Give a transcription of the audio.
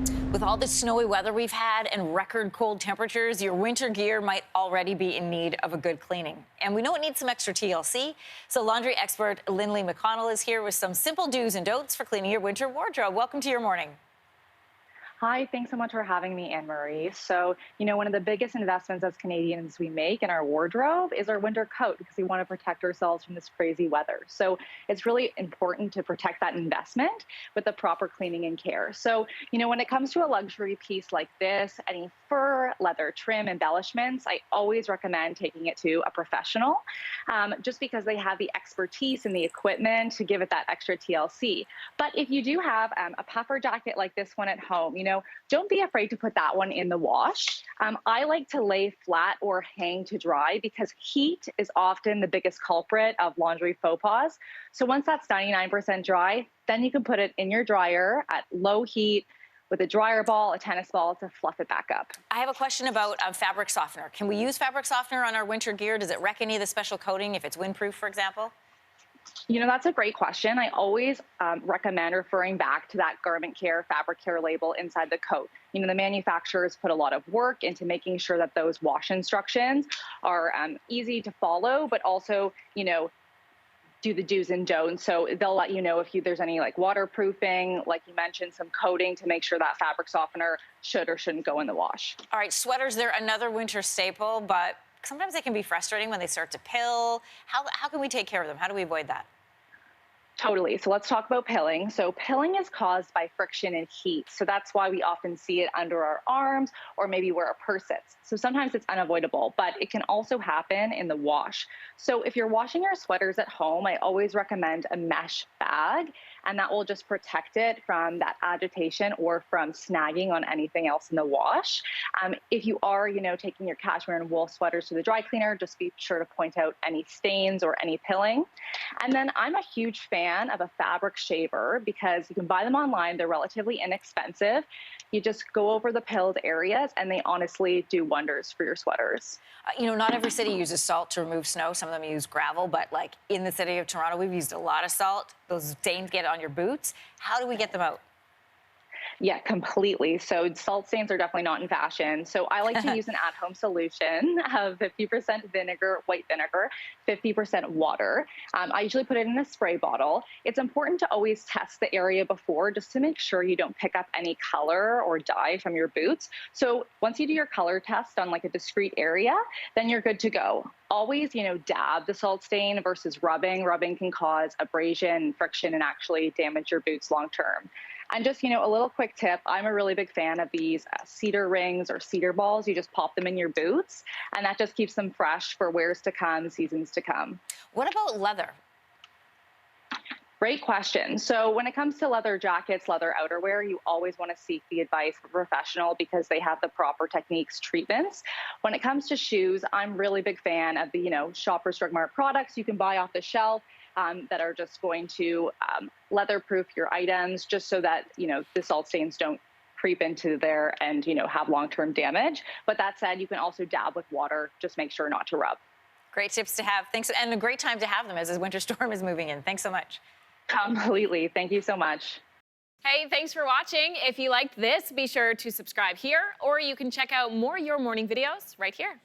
With all the snowy weather we've had and record cold temperatures, your winter gear might already be in need of a good cleaning. And we know it needs some extra TLC. So laundry expert Lindsey McEwen is here with some simple do's and don'ts for cleaning your winter wardrobe. Welcome to your morning. Hi, thanks so much for having me, Anne-Marie. So, one of the biggest investments as Canadians we make in our wardrobe is our winter coat because we want to protect ourselves from this crazy weather. So it's really important to protect that investment with the proper cleaning and care. So, when it comes to a luxury piece like this, any fur, leather trim, embellishments, I always recommend taking it to a professional just because they have the expertise and the equipment to give it that extra TLC. But if you do have a puffer jacket like this one at home, don't be afraid to put that one in the wash. I like to lay flat or hang to dry because heat is often the biggest culprit of laundry faux pas. So once that's 99% dry, then you can put it in your dryer at low heat with a dryer ball, a tennis ball to fluff it back up. I have a question about fabric softener. Can we use fabric softener on our winter gear? Does it wreck any of the special coating if it's windproof, for example? That's a great question. I always recommend referring back to that garment care, fabric care label inside the coat. The manufacturers put a lot of work into making sure that those wash instructions are easy to follow, but also, do the do's and don'ts. So they'll let you know if there's any like waterproofing, like you mentioned, some coating to make sure that fabric softener should or shouldn't go in the wash. All right, sweaters, they're another winter staple, but sometimes they can be frustrating when they start to pill. How can we take care of them? How do we avoid that? Totally. So let's talk about pilling. So pilling is caused by friction and heat. So that's why we often see it under our arms or maybe where a purse sits. So sometimes it's unavoidable, but it can also happen in the wash. So if you're washing your sweaters at home, I always recommend a mesh bag, and that will just protect it from that agitation or from snagging on anything else in the wash. If you are, taking your cashmere and wool sweaters to the dry cleaner, just be sure to point out any stains or any pilling. And then I'm a huge fan of a fabric shaver because you can buy them online. They're relatively inexpensive. You just go over the pilled areas and they honestly do wonders for your sweaters. Not every city uses salt to remove snow. Some of them use gravel, but like in the city of Toronto, we've used a lot of salt. Those stains get on your boots. How do we get them out? Yeah, completely. So salt stains are definitely not in fashion. So I like to use an at-home solution of 50% vinegar, white vinegar, 50% water. I usually put it in a spray bottle. It's important to always test the area before just to make sure you don't pick up any color or dye from your boots. So once you do your color test on like a discrete area, then you're good to go. Always, dab the salt stain versus rubbing. Rubbing can cause abrasion, friction, and actually damage your boots long term. And just, a little quick tip, I'm a really big fan of these cedar rings or cedar balls. You just pop them in your boots, and that just keeps them fresh for wears to come, seasons to come. What about leather? Great question. So when it comes to leather jackets, leather outerwear, you always want to seek the advice of a professional because they have the proper techniques, treatments. When it comes to shoes, I'm really big fan of the, Shoppers Drug Mart products you can buy off the shelf that are just going to leather-proof your items just so that, the salt stains don't creep into there and, have long-term damage. But that said, you can also dab with water. Just make sure not to rub. Great tips to have. Thanks. And a great time to have them as this winter storm is moving in. Thanks so much. Completely. Thank you so much. Hey, thanks for watching. If you liked this, be sure to subscribe here, or you can check out more Your Morning videos right here.